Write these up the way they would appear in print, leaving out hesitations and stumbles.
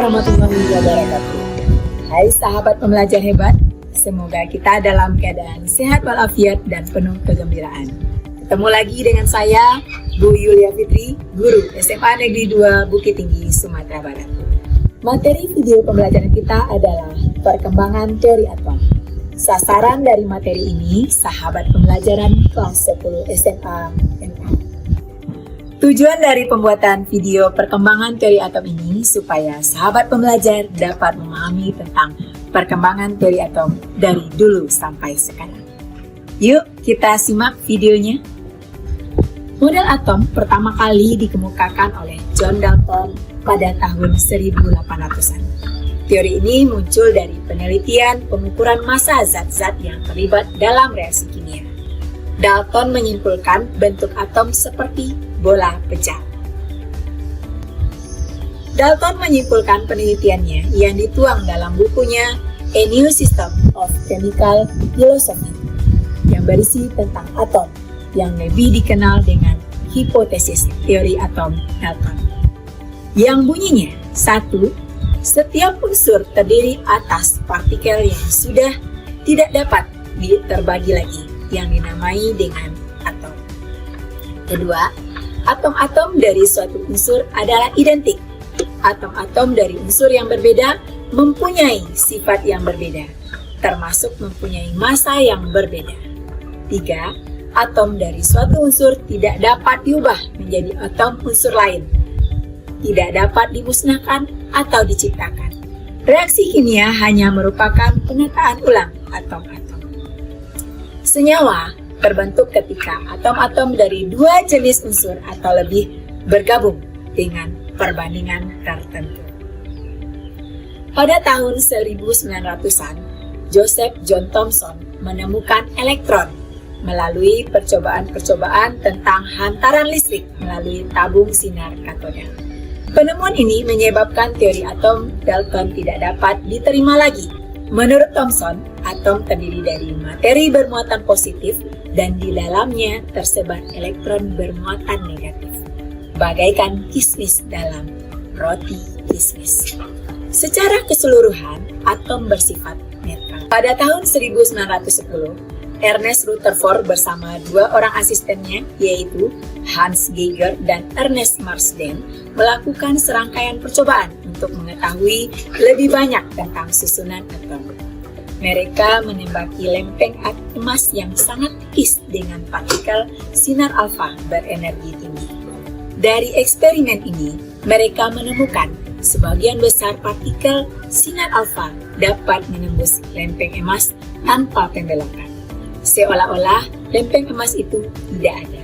warahmatullahi wabarakatuh. Hai sahabat pembelajar hebat, semoga kita dalam keadaan sehat walafiat dan penuh kegembiraan. Ketemu lagi dengan saya, Bu Yulia Fitri, guru SMA Negeri 2 Bukit Tinggi, Sumatera Barat. Materi video pembelajaran kita adalah perkembangan teori atom. Sasaran dari materi ini, sahabat pembelajaran kelas 10 SMA NA. Tujuan dari pembuatan video perkembangan teori atom ini supaya sahabat pembelajar dapat memahami tentang perkembangan teori atom dari dulu sampai sekarang. Yuk kita simak videonya. Model atom pertama kali dikemukakan oleh John Dalton pada tahun 1800-an. Teori ini muncul dari penelitian pengukuran massa zat-zat yang terlibat dalam reaksi kimia. Dalton menyimpulkan bentuk atom seperti bola pecah. Dalton menyimpulkan penelitiannya yang dituang dalam bukunya A New System of Chemical Philosophy yang berisi tentang atom yang lebih dikenal dengan hipotesis teori atom Dalton. Yang bunyinya, 1. Setiap unsur terdiri atas partikel yang sudah tidak dapat terbagi lagi, yang dinamai dengan atom. Kedua, atom-atom dari suatu unsur adalah identik. Atom-atom dari unsur yang berbeda mempunyai sifat yang berbeda, termasuk mempunyai massa yang berbeda. 3. Atom dari suatu unsur tidak dapat diubah menjadi atom unsur lain, tidak dapat dimusnahkan atau diciptakan. Reaksi kimia hanya merupakan penataan ulang atom-atom. Senyawa terbentuk ketika atom-atom dari dua jenis unsur atau lebih bergabung dengan perbandingan tertentu. Pada tahun 1900-an, Joseph John Thomson menemukan elektron melalui percobaan-percobaan tentang hantaran listrik melalui tabung sinar katoda. Penemuan ini menyebabkan teori atom Dalton tidak dapat diterima lagi. Menurut Thomson, atom terdiri dari materi bermuatan positif dan di dalamnya tersebar elektron bermuatan negatif, bagaikan kismis dalam roti kismis. Secara keseluruhan, atom bersifat netral. Pada tahun 1910, Ernest Rutherford bersama dua orang asistennya, yaitu Hans Geiger dan Ernest Marsden, melakukan serangkaian percobaan untuk mengetahui lebih banyak tentang susunan atom. Mereka menembaki lempeng emas yang sangat tipis dengan partikel sinar alfa berenergi tinggi. Dari eksperimen ini, mereka menemukan sebagian besar partikel sinar alfa dapat menembus lempeng emas tanpa pembelokan, seolah-olah lempeng emas itu tidak ada.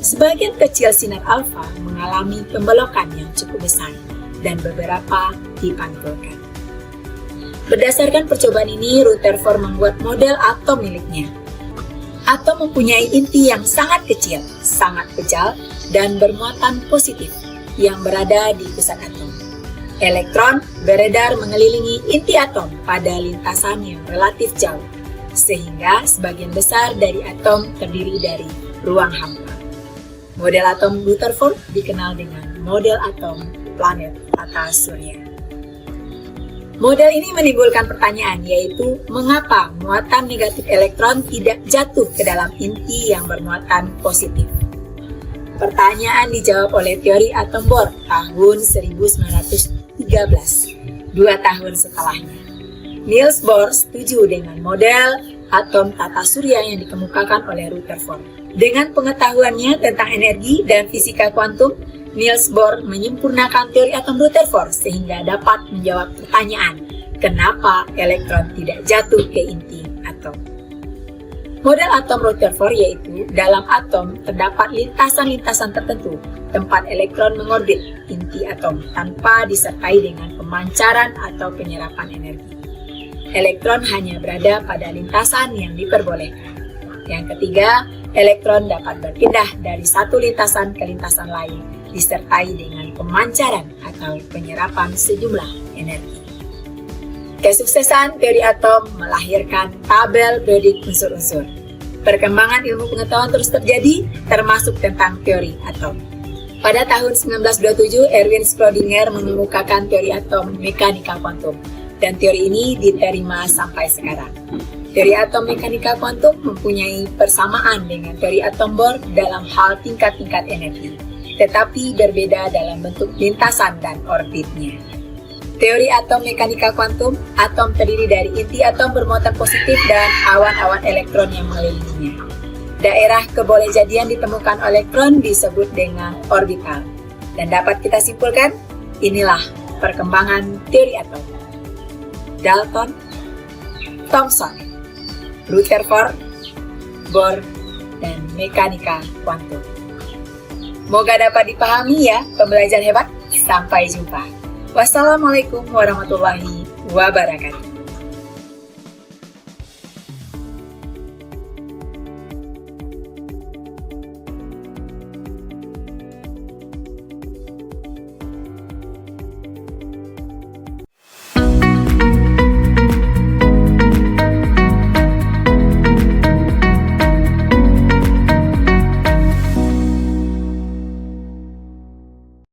Sebagian kecil sinar alfa mengalami pembelokan yang cukup besar dan beberapa dipantulkan. Berdasarkan percobaan ini, Rutherford membuat model atom miliknya. Atom mempunyai inti yang sangat kecil, sangat kecil, dan bermuatan positif yang berada di pusat atom. Elektron beredar mengelilingi inti atom pada lintasan yang relatif jauh, sehingga sebagian besar dari atom terdiri dari ruang hampa. Model atom Rutherford dikenal dengan model atom planet tata surya. Model ini menimbulkan pertanyaan, yaitu mengapa muatan negatif elektron tidak jatuh ke dalam inti yang bermuatan positif. Pertanyaan dijawab oleh teori atom Bohr tahun 1913, 2 tahun setelahnya. Niels Bohr setuju dengan model atom tata surya yang dikemukakan oleh Rutherford. Dengan pengetahuannya tentang energi dan fisika kuantum, Niels Bohr menyempurnakan teori atom Rutherford sehingga dapat menjawab pertanyaan, kenapa elektron tidak jatuh ke inti atom. Model atom Rutherford yaitu dalam atom terdapat lintasan-lintasan tertentu tempat elektron mengorbit inti atom tanpa disertai dengan pemancaran atau penyerapan energi. Elektron hanya berada pada lintasan yang diperbolehkan. Yang ketiga, elektron dapat berpindah dari satu lintasan ke lintasan lain disertai dengan pemancaran atau penyerapan sejumlah energi. Kesuksesan teori atom melahirkan tabel periodik unsur-unsur. Perkembangan ilmu pengetahuan terus terjadi, termasuk tentang teori atom. Pada tahun 1927, Erwin Schrödinger mengemukakan teori atom mekanika kuantum, dan teori ini diterima sampai sekarang. Teori atom mekanika kuantum mempunyai persamaan dengan teori atom Bohr dalam hal tingkat-tingkat energi, tetapi berbeda dalam bentuk lintasan dan orbitnya. Teori atom mekanika kuantum, atom terdiri dari inti atom bermuatan positif dan awan-awan elektron yang mengelilinginya. Daerah kebolehjadian ditemukan elektron disebut dengan orbital. Dan dapat kita simpulkan, inilah perkembangan teori atom. Dalton, Thomson, Rutherford, Bohr, dan mekanika kuantum. Semoga dapat dipahami ya, pembelajar hebat. Sampai jumpa. Wassalamualaikum warahmatullahi wabarakatuh.